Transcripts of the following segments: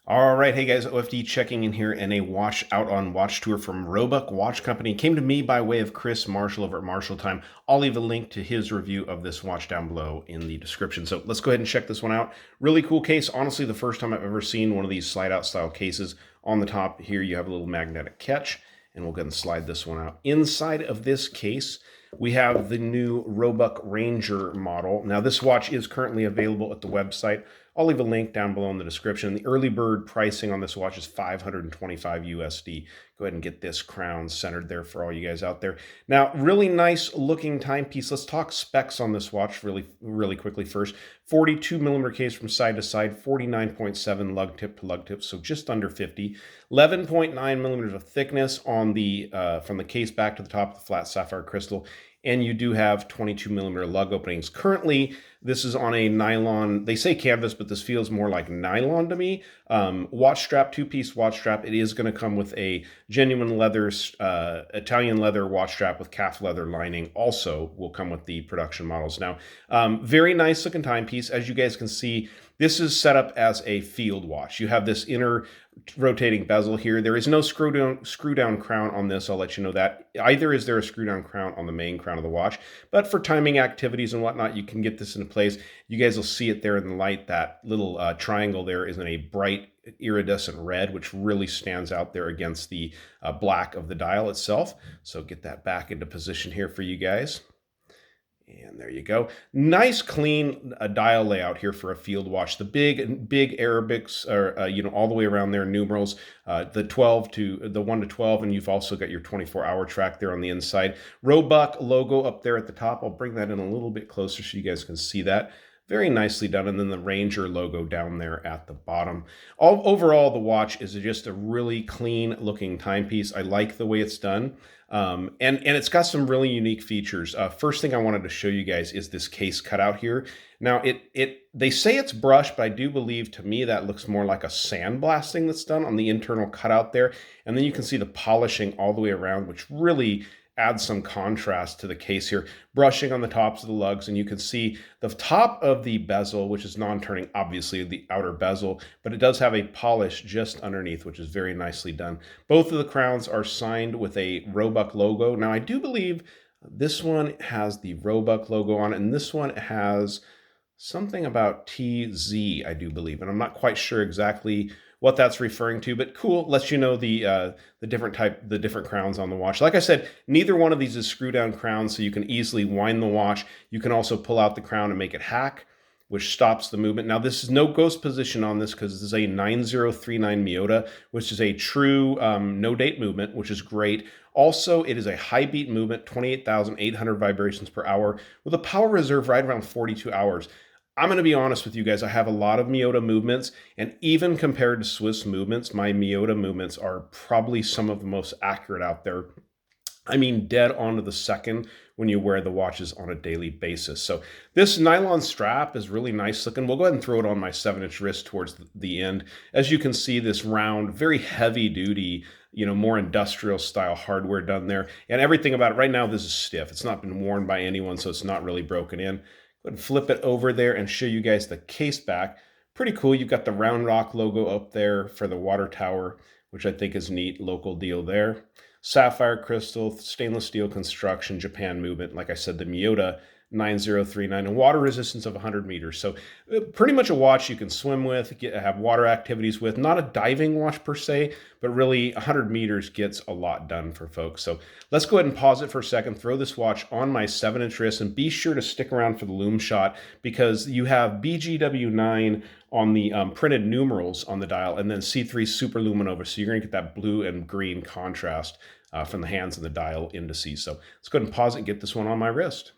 All right, hey guys, OFD checking in here, and a watch out on watch tour from Roebuck Watch Company came to me by way of Chris Marshall over at Marshall Time. I'll leave a link to his review of this watch down below in the description. So let's go ahead and check this one out. Really cool case. Honestly, the first time I've ever seen one of these slide out style cases. On the top here, you have a little magnetic catch, and we'll go ahead and slide this one out. Inside of this case, we have the new Roebuck Ranger model. Now, this watch is currently available at the website. I'll leave a link down below in the description. The early bird pricing on this watch is $525 USD. Go ahead and get this crown centered there for all you guys out there. Now, really nice looking timepiece. Let's talk specs on this watch really quickly first. 42 millimeter case from side to side, 49.7 lug tip to lug tip, so just under 50. 11.9 millimeters of thickness on the from the case back to the top of the flat sapphire crystal. And you do have 22 millimeter lug openings. Currently, this is on a nylon, they say canvas, but this feels more like nylon to me. Watch strap, two-piece watch strap. It is going to come with a genuine leather, Italian leather watch strap with calf leather lining. Also will come with the production models. Now, very nice looking timepiece. As you guys can see, this is set up as a field watch. You have this inner rotating bezel here. There is no screw down crown on this. I'll let you know that. Either is there a screw down crown on the main crown of the watch, but for timing activities and whatnot, you can get this into place. You guys will see it there in the light. That little triangle there is in a bright iridescent red, which really stands out there against the black of the dial itself. So get that back into position here for you guys. And there you go. Nice, clean dial layout here for a field watch. The big Arabics are, all the way around there, numerals, the 12 to the 1 to 12, and you've also got your 24-hour track there on the inside. Roebuck logo up there at the top. I'll bring that in a little bit closer so you guys can see that. Very nicely done. And then the Ranger logo down there at the bottom. Overall, the watch is just a really clean looking timepiece. I like the way it's done. And it's got some really unique features. First thing I wanted to show you guys is this case cutout here. Now, they say it's brushed, but I do believe, to me, that looks more like a sandblasting that's done on the internal cutout there. And then you can see the polishing all the way around, which really add some contrast to the case here. Brushing on the tops of the lugs, and you can see the top of the bezel, which is non-turning, obviously the outer bezel, but it does have a polish just underneath, which is very nicely done. Both of the crowns are signed with a Roebuck logo. Now, I do believe this one has the Roebuck logo on it, and this one has something about TZ, I do believe, and I'm not quite sure exactly what that's referring to, but cool. Lets you know the different crowns on the watch. Like I said, neither one of these is screw down crowns, so you can easily wind the watch. You can also pull out the crown and make it hack, which stops the movement. Now, this is no ghost position on this because this is a 9039 Miyota, which is a true no date movement, which is great. Also, it is a high beat movement, 28,800 vibrations per hour, with a power reserve right around 42 hours. I'm going to be honest with you guys. I have a lot of Miyota movements, and even compared to Swiss movements, my Miyota movements are probably some of the most accurate out there. I mean, dead on to the second when you wear the watches on a daily basis. So this nylon strap is really nice looking. We'll go ahead and throw it on my 7-inch wrist towards the end. As you can see, this round, very heavy duty, more industrial style hardware done there. And everything about it right now, this is stiff. It's not been worn by anyone, so it's not really broken in. Go ahead and flip it over there and show you guys the case back. Pretty cool. You've got the Round Rock logo up there for the water tower, which I think is neat. Local deal there. Sapphire crystal, stainless steel construction, Japan movement. Like I said, the Miyota 9039, and water resistance of 100 meters. So pretty much a watch you can swim with, have water activities with. Not a diving watch per se, but really 100 meters gets a lot done for folks. So let's go ahead and pause it for a second, throw this watch on my 7-inch wrist, and be sure to stick around for the lume shot, because you have BGW9 on the printed numerals on the dial, and then C3 super luminova. So you're going to get that blue and green contrast from the hands and the dial indices. So let's go ahead and pause it and get this one on my wrist.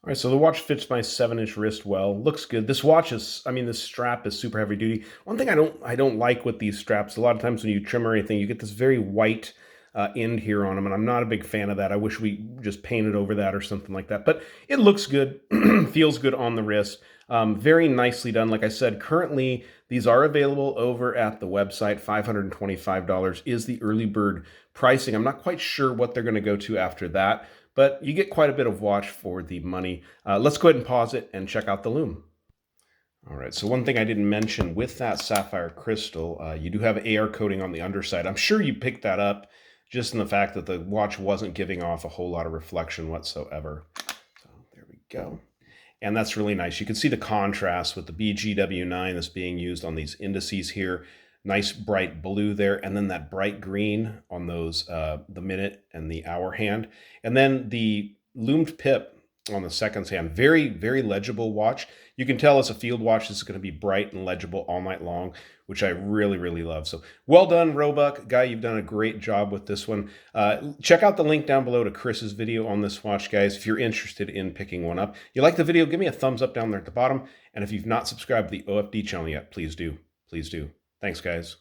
All right, so the watch fits my 7-inch wrist well. Looks good. This watch is, this strap is super heavy duty. One thing I don't like with these straps, a lot of times when you trim or anything, you get this very white end here on them, and I'm not a big fan of that. I wish we just painted over that or something like that. But it looks good, feels good on the wrist. Very nicely done. Like I said, currently these are available over at the website. $525 is the early bird pricing. I'm not quite sure what they're going to go to after that, but you get quite a bit of watch for the money. Let's go ahead and pause it and check out the lume. All right, so one thing I didn't mention with that sapphire crystal, you do have AR coating on the underside. I'm sure you picked that up just in the fact that the watch wasn't giving off a whole lot of reflection whatsoever. So there we go. And that's really nice. You can see the contrast with the BGW9 that's being used on these indices here. Nice bright blue there, and then that bright green on those, the minute and the hour hand. And then the loomed pip on the seconds hand. Very, very legible watch. You can tell it's a field watch. This is going to be bright and legible all night long, which I really, really love. So well done, Roebuck. Guy, you've done a great job with this one. Check out the link down below to Chris's video on this watch, guys, if you're interested in picking one up. If you like the video, give me a thumbs up down there at the bottom. And if you've not subscribed to the OFD channel yet, please do. Please do. Thanks, guys.